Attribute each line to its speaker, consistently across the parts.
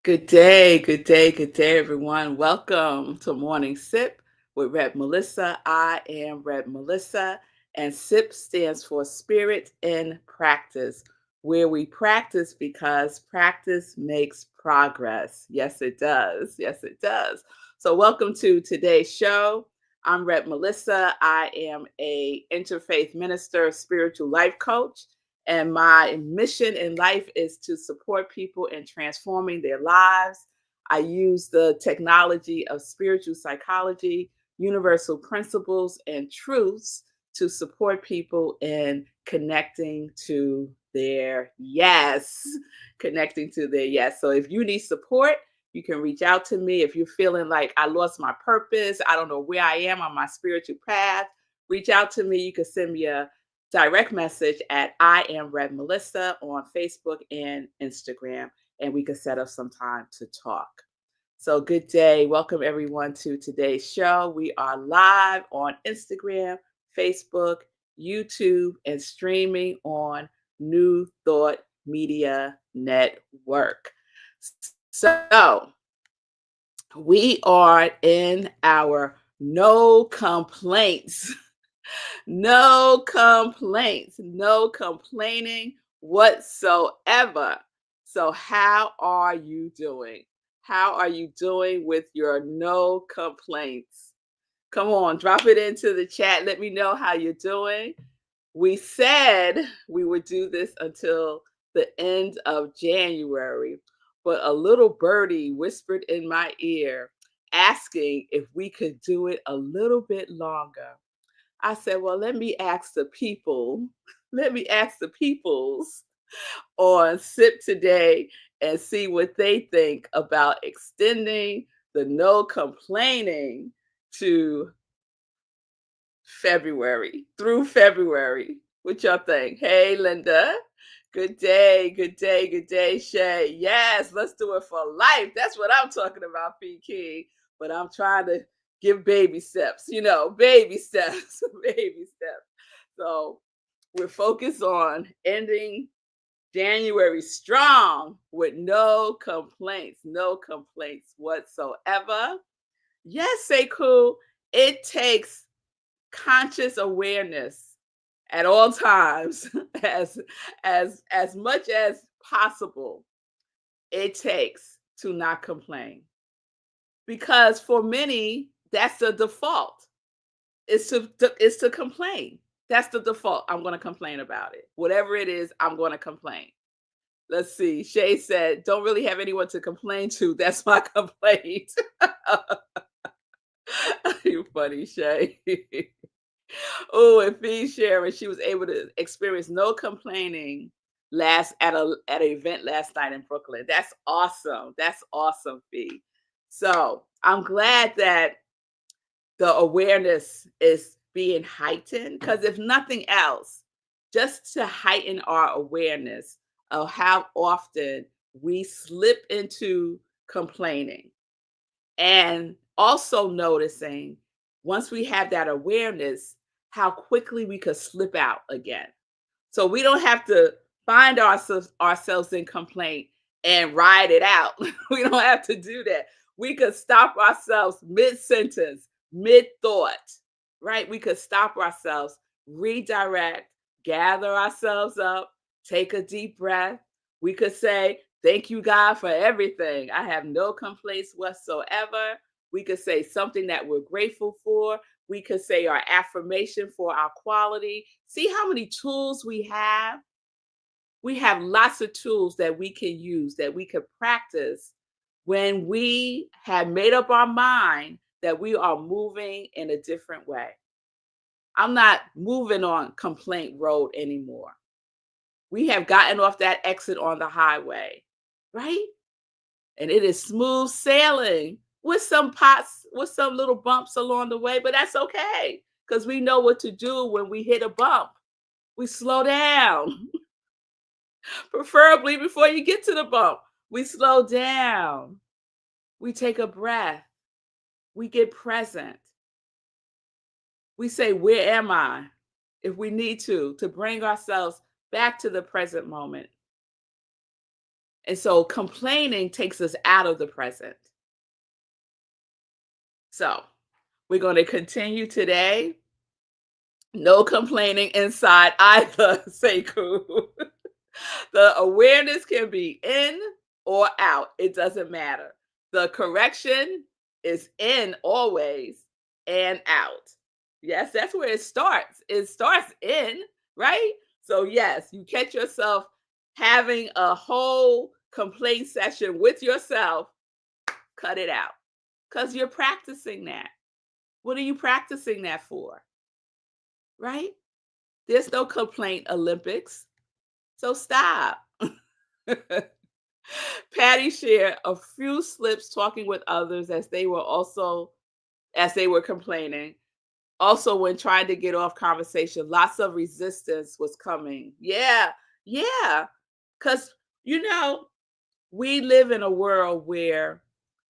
Speaker 1: Good day, good day, good day, everyone. Welcome to Morning Sip with Reb Melissa. I am Reb Melissa, and SIP stands for Spirit in Practice, where we practice because practice makes progress. Yes, it does. Yes, it does. So, welcome to today's show. I'm Reb Melissa. I am a interfaith minister, spiritual life coach. And my mission in life is to support people in transforming their lives. I use the technology of spiritual psychology, universal principles, and truths to support people in connecting to their yes. Connecting to their yes. So if you need support, you can reach out to me. If you're feeling like I lost my purpose, I don't know where I am on my spiritual path, reach out to me. You can send me a direct message at I am Red Melissa on Facebook and Instagram, and we could set up some time to talk. So, good day. Welcome everyone to today's show. We are live on Instagram, Facebook, YouTube, and streaming on New Thought Media Network. So, we are in our no complaints. No complaints, no complaining whatsoever. So, how are you doing? How are you doing with your no complaints? Come on, drop it into the chat. Let me know how you're doing. We said we would do this until the end of January, but a little birdie whispered in my ear asking if we could do it a little bit longer. I said, well, let me ask the people, let me ask the peoples on SIP today and see what they think about extending the no complaining to February, through February. What y'all think? Hey, Linda. Good day, good day, good day, Shay. Yes, let's do it for life. That's what I'm talking about, PK. But I'm trying to give baby steps, baby steps, baby steps. So we're focused on ending January strong with no complaints whatsoever. Yes, say cool. It takes conscious awareness at all times as much as possible it takes to not complain, because for many that's the default, is to complain. That's the default. I'm going to complain about it, whatever it is. I'm going to complain. Let's see, Shay said don't really have anyone to complain to. That's my complaint. You funny, Shay. Oh, and Fee sharing, she was able to experience no complaining last at an event last night in Brooklyn. That's awesome. That's awesome, Fee. So I'm glad that the awareness is being heightened, because if nothing else, just to heighten our awareness of how often we slip into complaining, and also noticing, once we have that awareness, how quickly we could slip out again. So we don't have to find ourselves in complaint and ride it out. We don't have to do that. We could stop ourselves mid-sentence, mid-thought, right? We could stop ourselves, redirect, gather ourselves up, take a deep breath. We could say, thank you, God, for everything. I have no complaints whatsoever. We could say something that we're grateful for. We could say our affirmation for our quality. See how many tools we have? We have lots of tools that we can use, that we could practice when we have made up our mind that we are moving in a different way. I'm not moving on complaint road anymore. We have gotten off that exit on the highway, right? And it is smooth sailing with some pots, with some little bumps along the way, but that's okay, because we know what to do when we hit a bump. We slow down, preferably before you get to the bump. We slow down. We take a breath. We get present. We say, where am I? If we need to bring ourselves back to the present moment. And so complaining takes us out of the present. So we're going to continue today. No complaining inside either, Sekou. The awareness can be in or out. It doesn't matter. The correction is in always and out. Yes, that's where it starts. It starts in, right? So, yes, you catch yourself having a whole complaint session with yourself, cut it out because you're practicing that. What are you practicing that for? Right? There's no complaint Olympics. So stop. Patty shared a few slips talking with others as they were complaining. Also, when trying to get off conversation, lots of resistance was coming. Yeah, yeah. Because, you know, we live in a world where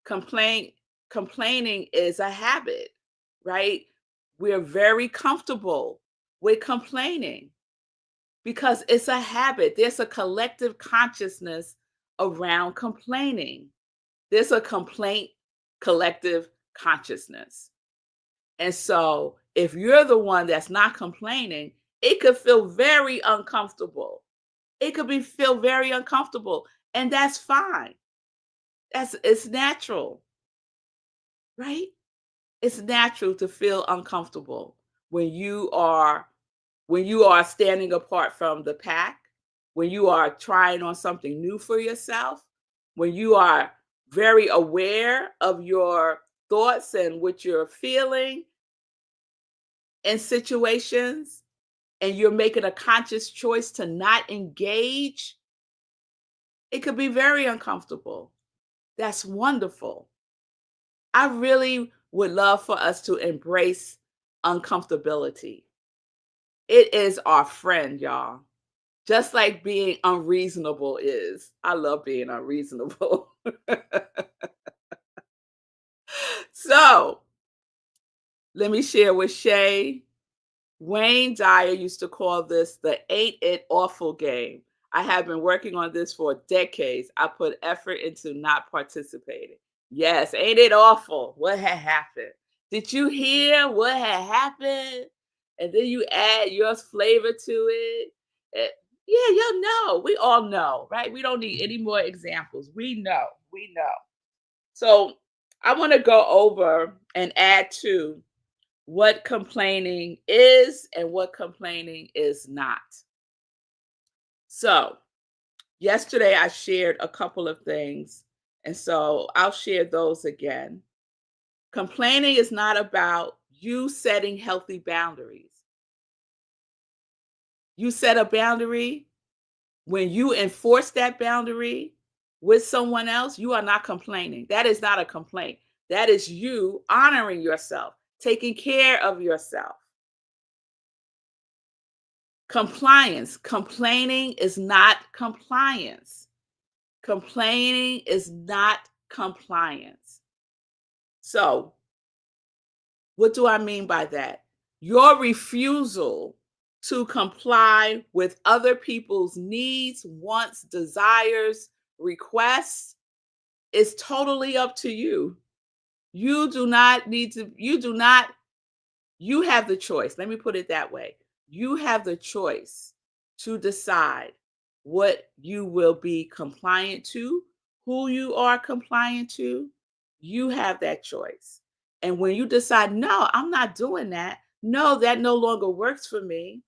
Speaker 1: complaint complaining is a habit, right? We're very comfortable with complaining because it's a habit. There's a collective consciousness around complaining. There's a complaint collective consciousness. And so if you're the one that's not complaining, it could feel very uncomfortable. It could be feel very uncomfortable. And that's fine. It's natural, right? It's natural to feel uncomfortable when you are standing apart from the pack, when you are trying on something new for yourself, when you are very aware of your thoughts and what you're feeling in situations, and you're making a conscious choice to not engage, it could be very uncomfortable. That's wonderful. I really would love for us to embrace uncomfortability. It is our friend, y'all. Just like being unreasonable is. I love being unreasonable. So let me share with Shay. Wayne Dyer used to call this the ain't it awful game. I have been working on this for decades. I put effort into not participating. Yes, ain't it awful? What had happened? Did you hear what had happened? And then you add your flavor to it. Eh, yeah, you know. We all know, right? We don't need any more examples. We know. We know. So I want to go over and add to what complaining is and what complaining is not. So, yesterday I shared a couple of things, and so I'll share those again. Complaining is not about you setting healthy boundaries. You set a boundary, when you enforce that boundary with someone else, you are not complaining. That is not a complaint. That is you honoring yourself, taking care of yourself. Compliance. Complaining is not compliance. Complaining is not compliance. So, what do I mean by that? Your refusal to comply with other people's needs, wants, desires, requests is totally up to you. You do not need to, you do not, you have the choice. Let me put it that way. You have the choice to decide what you will be compliant to, who you are compliant to. You have that choice. And when you decide, no, I'm not doing that, no, that no longer works for me,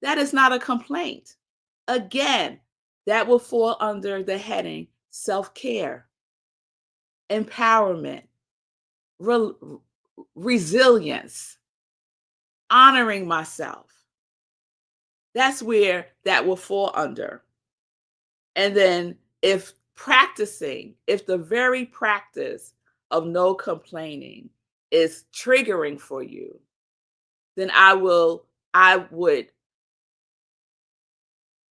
Speaker 1: that is not a complaint. Again, that will fall under the heading self care, empowerment, re- resilience, honoring myself. That's where that will fall under. And then if the very practice of no complaining is triggering for you, then I would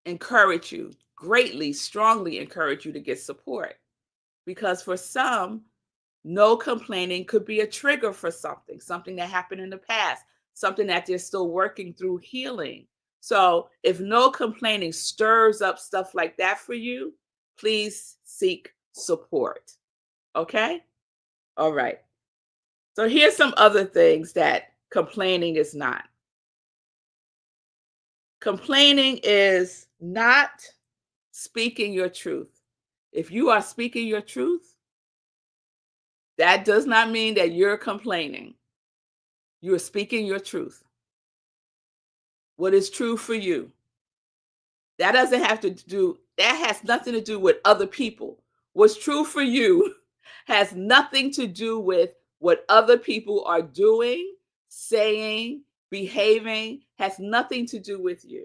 Speaker 1: encourage you, greatly, strongly encourage you to get support. Because for some, no complaining could be a trigger for something that happened in the past, something that they're still working through healing. So if no complaining stirs up stuff like that for you, please seek support. Okay? All right. So here's some other things that complaining is not. Complaining is not speaking your truth. If you are speaking your truth, that does not mean that you're complaining. You are speaking your truth. What is true for you. That doesn't have to do, that has nothing to do with other people. What's true for you has nothing to do with what other people are doing, saying, behaving, has nothing to do with you.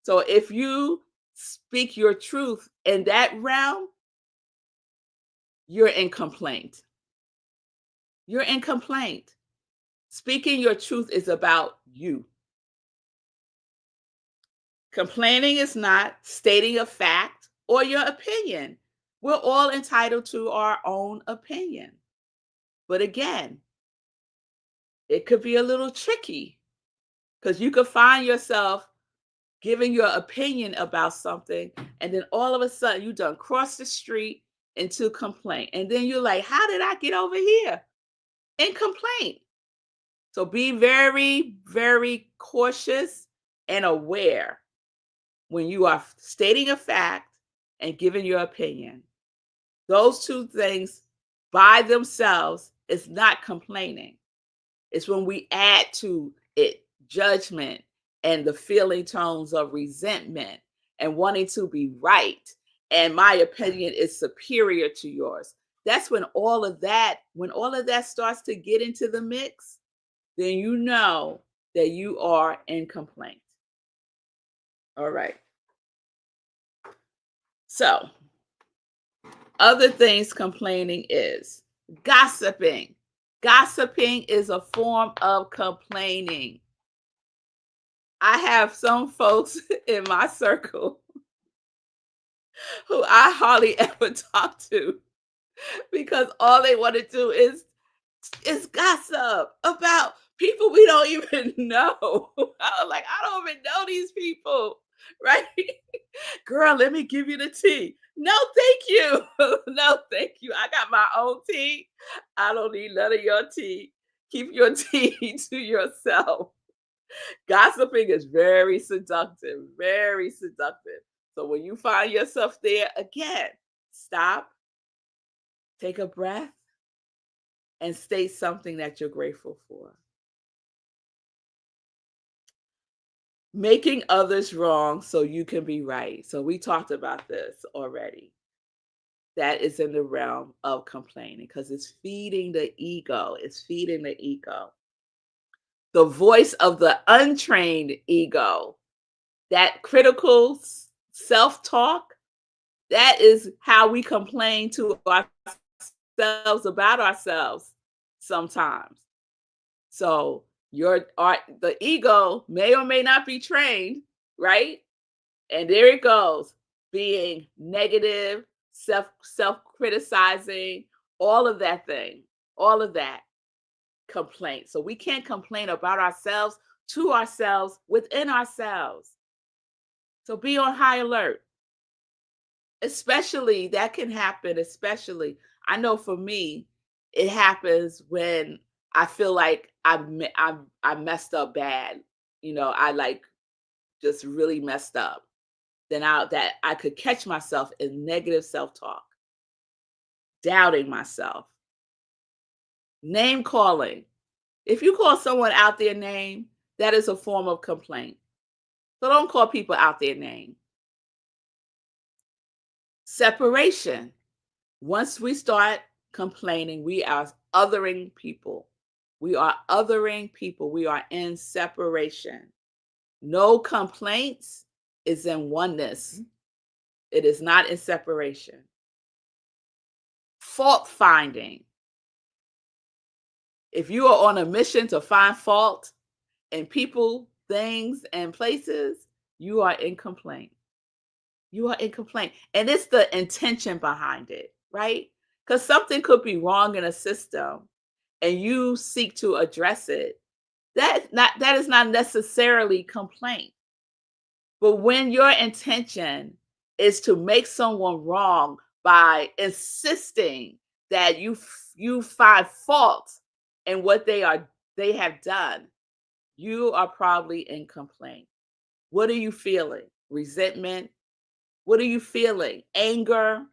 Speaker 1: So if you speak your truth in that realm, you're in complaint. You're in complaint. Speaking your truth is about you. Complaining is not stating a fact or your opinion. We're all entitled to our own opinion. But again, it could be a little tricky because you could find yourself giving your opinion about something, and then all of a sudden you done cross the street into complaint. And then you're like, how did I get over here? In complaint. So be very, very cautious and aware when you are stating a fact and giving your opinion. Those two things by themselves is not complaining. It's when we add to it judgment and the feeling tones of resentment and wanting to be right. And my opinion is superior to yours. That's when when all of that starts to get into the mix, then you know that you are in complaint. All right. So, other things complaining is gossiping. Gossiping is a form of complaining. I have some folks in my circle who I hardly ever talk to because all they want to do is gossip about people we don't even know. I was like, I don't even know these people, right? Girl, let me give you the tea. No, thank you. No, thank you. I got my own tea. I don't need none of your tea. Keep your tea to yourself. Gossiping is very seductive, very seductive. So when you find yourself there again, stop, take a breath, and state something that you're grateful for. Making others wrong so you can be right. So we talked about this already. That is in the realm of complaining because it's feeding the ego. It's feeding the ego. The voice of the untrained ego, that critical self talk, that is how we complain to ourselves about ourselves sometimes. So the ego may or may not be trained, right? And there it goes, being negative, self criticizing, all of that thing, all of that complaint. So we can't complain about ourselves, to ourselves, within ourselves. So be on high alert. Especially that can happen, especially I know for me, it happens when I feel like I messed up bad. I like just really messed up. Then I could catch myself in negative self-talk, doubting myself, name calling. If you call someone out their name, that is a form of complaint. So don't call people out their name. Separation. Once we start complaining, we are othering people. We are othering people. We are in separation. No complaints is in oneness. It is not in separation. Fault finding. If you are on a mission to find fault in people, things, and places, you are in complaint. You are in complaint. And it's the intention behind it, right? Because something could be wrong in a system and you seek to address it. That is not necessarily complaint. But when your intention is to make someone wrong by insisting that you find fault in what they have done. You are probably in complaint. What are you feeling? Resentment? What are you feeling? Anger?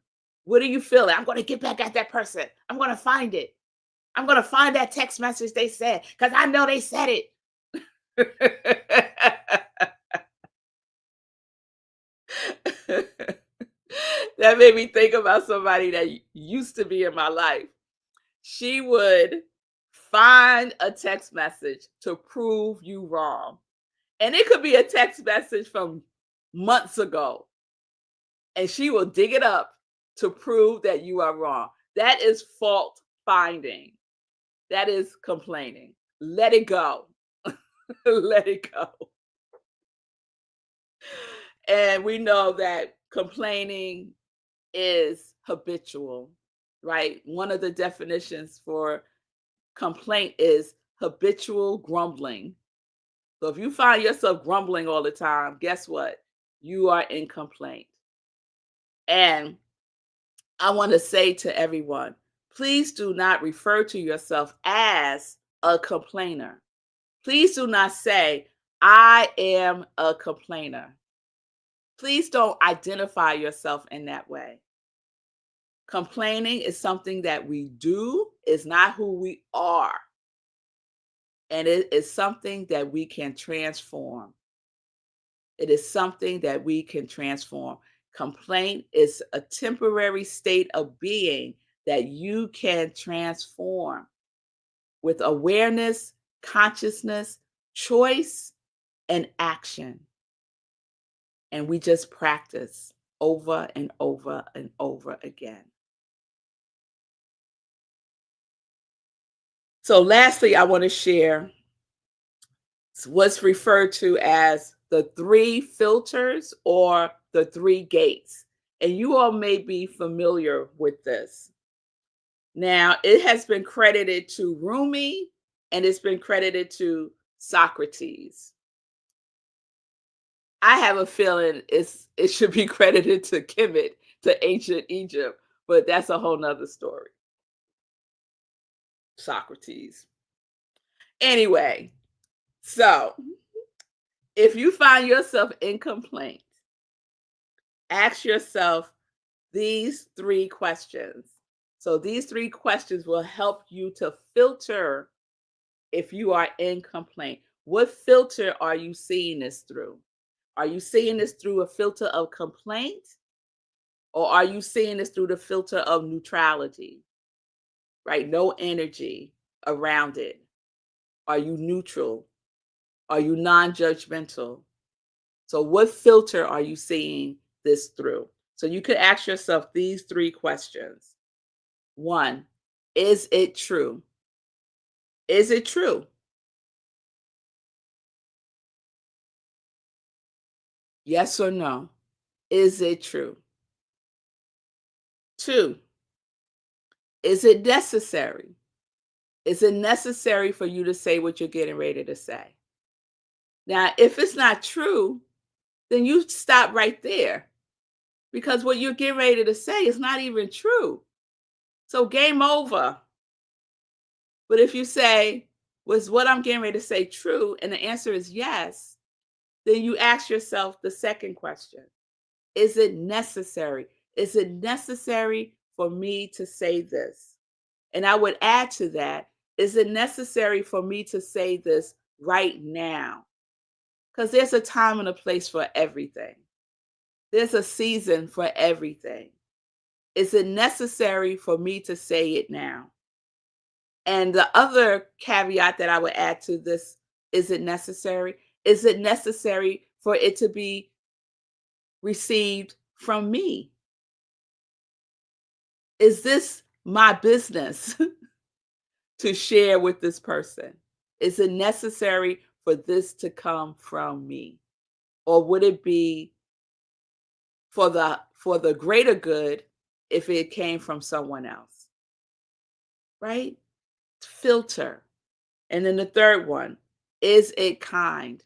Speaker 1: What are you feeling? I'm going to get back at that person. I'm going to find it. I'm going to find that text message they said because I know they said it. That made me think about somebody that used to be in my life. She would find a text message to prove you wrong. And it could be a text message from months ago. And she will dig it up to prove that you are wrong. That is fault finding. That is complaining. Let it go. Let it go. And we know that complaining is habitual, right? One of the definitions for complaint is habitual grumbling. So if you find yourself grumbling all the time, guess what? You are in complaint. And I want to say to everyone, please do not refer to yourself as a complainer. Please do not say, I am a complainer. Please don't identify yourself in that way. Complaining is something that we do, is not who we are. And it is something that we can transform. It is something that we can transform. Complaint is a temporary state of being that you can transform with awareness, consciousness, choice, and action. And we just practice over and over and over again. So, lastly, I want to share what's referred to as the three filters or the three gates. And you all may be familiar with this. Now, it has been credited to Rumi and it's been credited to Socrates. I have a feeling it should be credited to Kemet, to ancient Egypt, but that's a whole nother story. Socrates. Anyway, so if you find yourself in complaint, ask yourself these three questions. So these three questions will help you to filter if you are in complaint. What filter are you seeing this through? Are you seeing this through a filter of complaint? Or are you seeing this through the filter of neutrality? Right? No energy around it. Are you neutral? Are you non-judgmental? So what filter are you seeing this through? So you could ask yourself these three questions. One, is it true? Is it true? Yes or no? Is it true? Two, is it necessary? Is it necessary for you to say what you're getting ready to say? Now, if it's not true, then you stop right there because what you're getting ready to say is not even true. So game over. But if you say, was what I'm getting ready to say true? And the answer is yes, then you ask yourself the second question. Is it necessary? Is it necessary for me to say this? And I would add to that, is it necessary for me to say this right now? Because there's a time and a place for everything. There's a season for everything. Is it necessary for me to say it now? And the other caveat that I would add to this, is it necessary? Is it necessary for it to be received from me? Is this my business to share with this person? Is it necessary for this to come from me? Or would it be for the greater good if it came from someone else? Right? Filter. And then the third one, is it kind?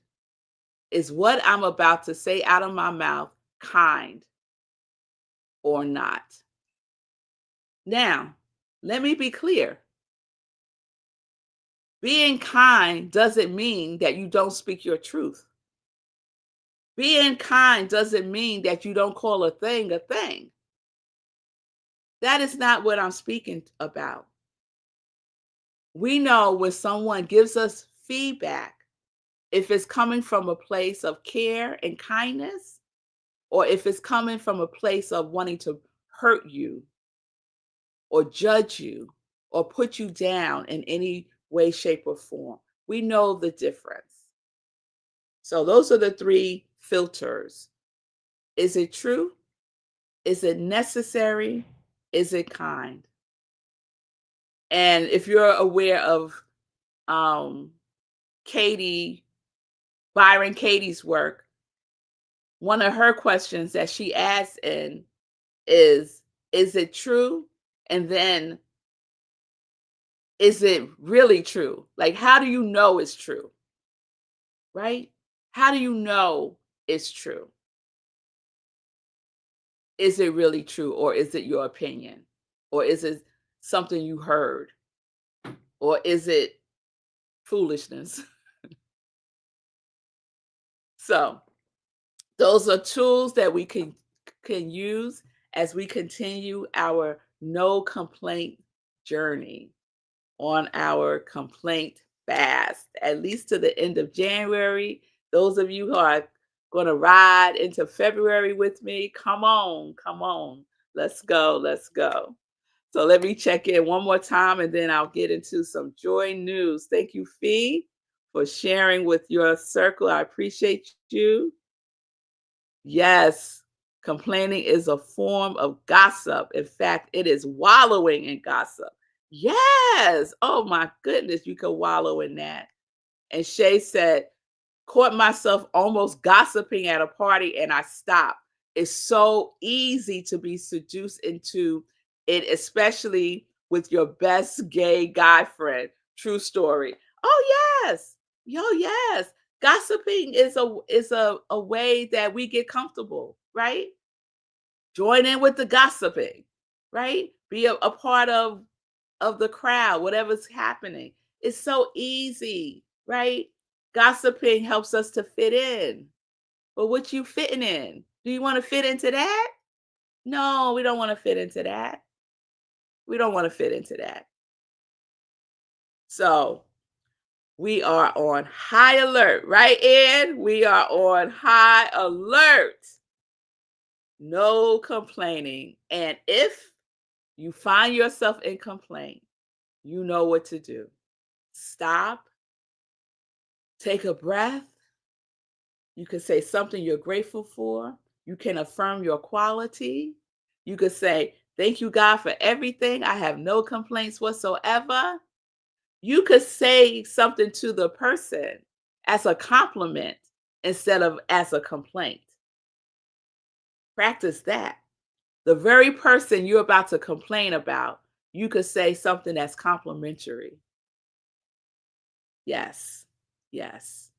Speaker 1: Is what I'm about to say out of my mouth kind? or not. Now, let me be clear. Being kind doesn't mean that you don't speak your truth. Being kind doesn't mean that you don't call a thing a thing. That is not what I'm speaking about. We know when someone gives us feedback, if it's coming from a place of care and kindness, or if it's coming from a place of wanting to hurt you or judge you or put you down in any way, shape, or form. We know the difference. So those are the three filters. Is it true? Is it necessary? Is it kind? And if you're aware of um, Katie, Byron Katie's work, one of her questions that she asks in is it true? And then, is it really true? Like, how do you know it's true? Right? How do you know it's true? Is it really true, or is it your opinion? Or is it something you heard? Or is it foolishness? So, those are tools that we can use as we continue our no complaint journey on our complaint fast, at least to the end of January. Those of you who are going to ride into February with me, come on, come on. Let's go, let's go. So let me check in one more time and then I'll get into some joy news. Thank you, Fee, for sharing with your circle. I appreciate you. Yes, complaining is a form of gossip. In fact, it is wallowing in gossip. Yes. Oh my goodness, you could wallow in that. And Shay said, caught myself almost gossiping at a party and I stopped. It's so easy to be seduced into it, especially with your best gay guy friend. True story. Oh yes. Yo, yes. Gossiping is a way that we get comfortable, right? Join in with the gossiping, right? Be a part of the crowd, whatever's happening. It's so easy, right? Gossiping helps us to fit in. But what you fitting in? Do you want to fit into that? No, we don't want to fit into that. We don't want to fit into that. So we are on high alert, right, Ed? We are on high alert. No complaining. And if you find yourself in complaint, you know what to do. Stop, take a breath. You can say something you're grateful for. You can affirm your quality. You could say, thank you, God, for everything. I have no complaints whatsoever. You could say something to the person as a compliment instead of as a complaint. Practice that. The very person you're about to complain about, you could say something that's complimentary. Yes. Yes.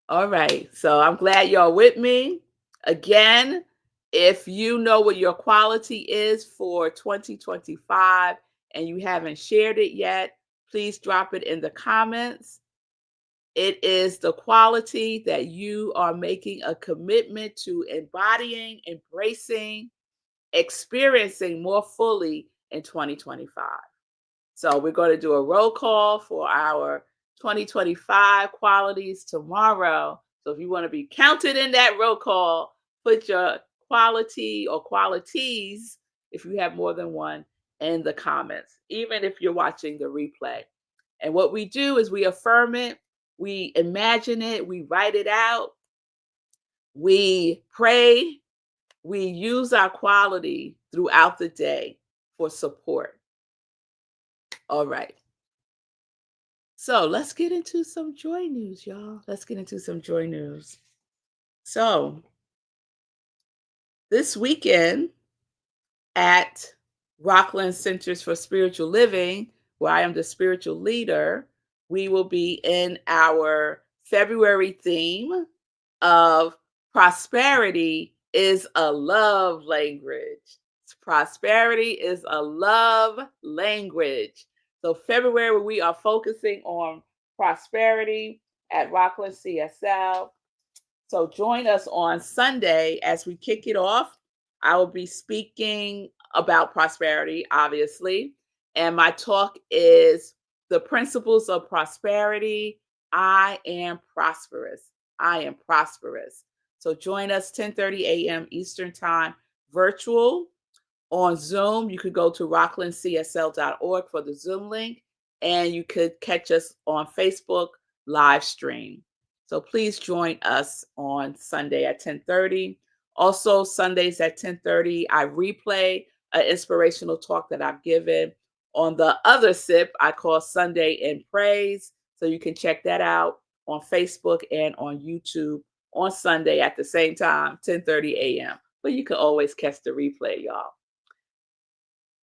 Speaker 1: All right. So I'm glad y'all with me. Again, if you know what your quality is for 2025 and you haven't shared it yet, please drop it in the comments. It is the quality that you are making a commitment to embodying, embracing, experiencing more fully in 2025. So we're going to do a roll call for our 2025 qualities tomorrow. So if you want to be counted in that roll call, put your quality or qualities, if you have more than one, in the comments, even if you're watching the replay. And what we do is we affirm it, we imagine it, we write it out, we pray, we use our quality throughout the day for support. All right. So let's get into some joy news, y'all. Let's get into some joy news. So this weekend at Rockland Centers for Spiritual Living, where I am the spiritual leader, we will be in our February theme of prosperity is a love language. Prosperity is a love language. So February, we are focusing on prosperity at Rockland CSL. So join us on Sunday as we kick it off. I will be speaking about prosperity, obviously. And my talk is the principles of prosperity. I am prosperous. I am prosperous. So join us 10:30 a.m. Eastern Time, virtual on Zoom. You could go to rocklandcsl.org for the Zoom link, and you could catch us on Facebook live stream. So please join us on Sunday at 10:30. Also, Sundays at 10:30, I replay an inspirational talk that I've given on the other SIP I call Sunday in Praise. So you can check that out on Facebook and on YouTube on Sunday at the same time, 10:30 a.m. But you can always catch the replay, y'all.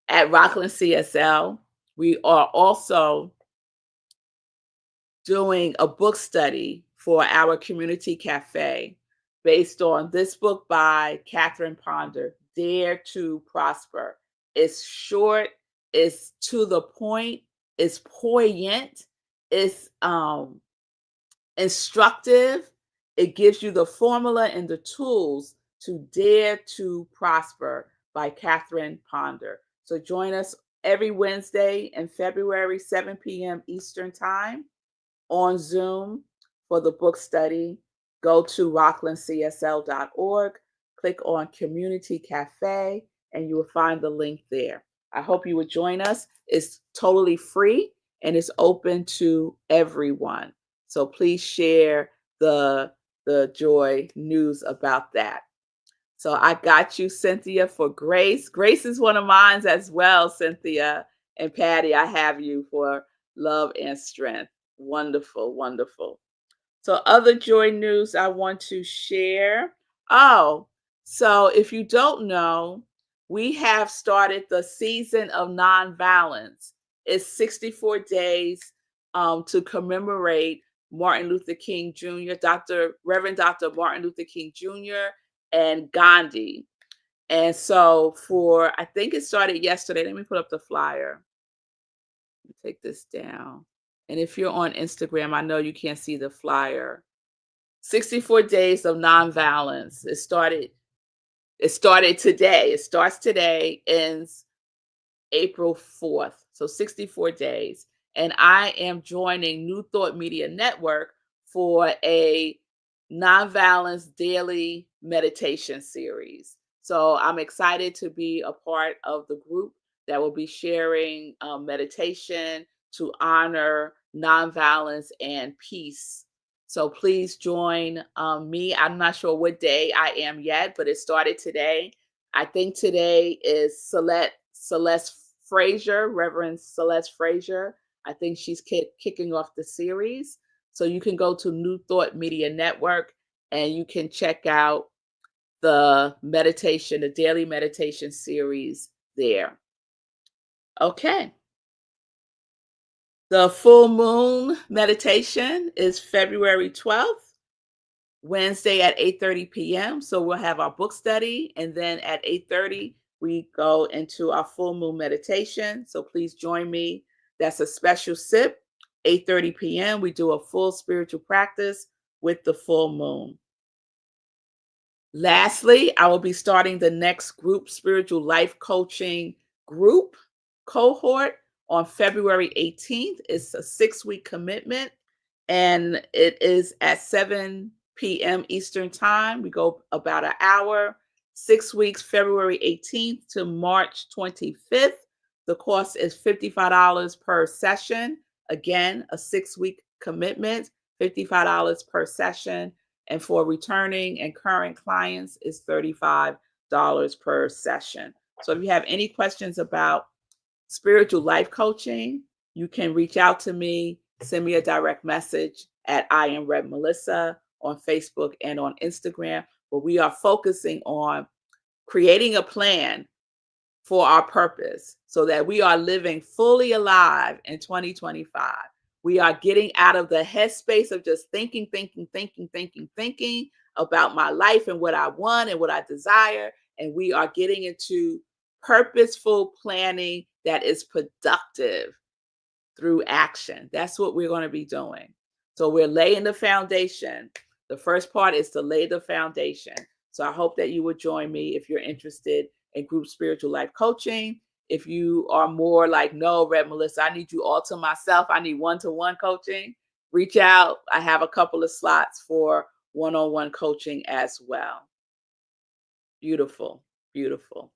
Speaker 1: At Rockland CSL, we are also doing a book study for our community cafe based on this book by Catherine Ponder, Dare to Prosper. It's short, it's to the point, it's poignant, it's instructive. It gives you the formula and the tools to dare to prosper by Catherine Ponder. So join us every Wednesday in February, 7 p.m. Eastern Time on Zoom for the book study. Go to rocklandcsl.org, click on Community Cafe, and you will find the link there. I hope you would join us. It's totally free and it's open to everyone. So please share the joy news about that. So I got you, Cynthia, for Grace. Grace is one of mine as well, Cynthia. And Patty, I have you for love and strength. Wonderful, wonderful. So other joy news I want to share. Oh, so if you don't know, we have started the season of nonviolence. It's 64 days to commemorate Martin Luther King Jr., Reverend Dr. Martin Luther King Jr. and Gandhi. And so I think it started yesterday. Let me put up the flyer. Take this down. And if you're on Instagram, I know you can't see the flyer. 64 days of nonviolence. It started today. It starts today, ends April 4th. So 64 days. And I am joining New Thought Media Network for a nonviolence daily meditation series. So I'm excited to be a part of the group that will be sharing meditation to honor nonviolence and peace. So please join me. I'm not sure what day I am yet, but it started today. I think today is Celeste Frazier, Reverend Celeste Frazier. I think she's kicking off the series. So you can go to New Thought Media Network and you can check out the daily meditation series there. Okay. The full moon meditation is February 12th, Wednesday at 8:30 p.m. So we'll have our book study, and then at 8:30 we go into our full moon meditation. So please join me. That's a special sip. 8:30 p.m. we do a full spiritual practice with the full moon. Lastly, I will be starting the next group spiritual life coaching group cohort on February 18th. It's a 6-week commitment and it is at 7 p.m. Eastern Time. We go about an hour, 6 weeks, February 18th to March 25th. The cost is $55 per session. Again, a 6-week commitment, $55 per session. And for returning and current clients, is $35 per session. So if you have any questions about spiritual life coaching, you can reach out to me, send me a direct message at I Am Red Melissa on Facebook and on Instagram. But we are focusing on creating a plan for our purpose so that we are living fully alive in 2025. We are getting out of the headspace of just thinking. about my life and what I want and what I desire. And we are getting into purposeful planning that is productive through action. That's what we're going to be doing. So we're laying the foundation. The first part is to lay the foundation. So I hope that you would join me if you're interested in group spiritual life coaching. If you are more like, no, Red Melissa, I need you all to myself. I need one-to-one coaching. Reach out. I have a couple of slots for one-on-one coaching as well. Beautiful, beautiful.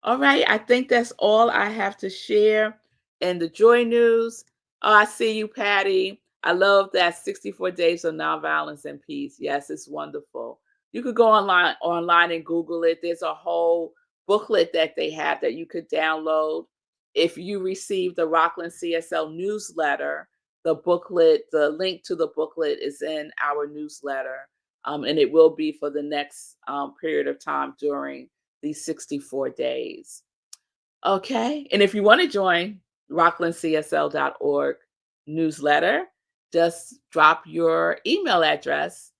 Speaker 1: All right, I think that's all I have to share. And the joy news. Oh, I see you, Patty. I love that 64 days of nonviolence and peace. Yes, it's wonderful. You could go online and Google it. There's a whole booklet that they have that you could download. If you receive the Rockland CSL newsletter, the booklet, the link to the booklet is in our newsletter. And it will be for the next period of time during these 64 days. Okay. And if you want to join rocklandcsl.org newsletter, just drop your email address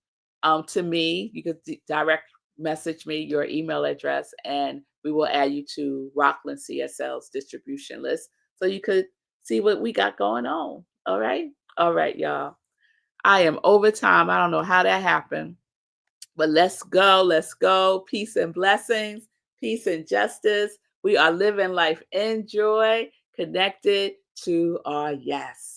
Speaker 1: to me. You could direct message me your email address, and we will add you to Rockland CSL's distribution list so you could see what we got going on. All right. All right, y'all. I am over time. I don't know how that happened. But let's go, let's go. Peace and blessings, peace and justice. We are living life in joy, connected to our yes.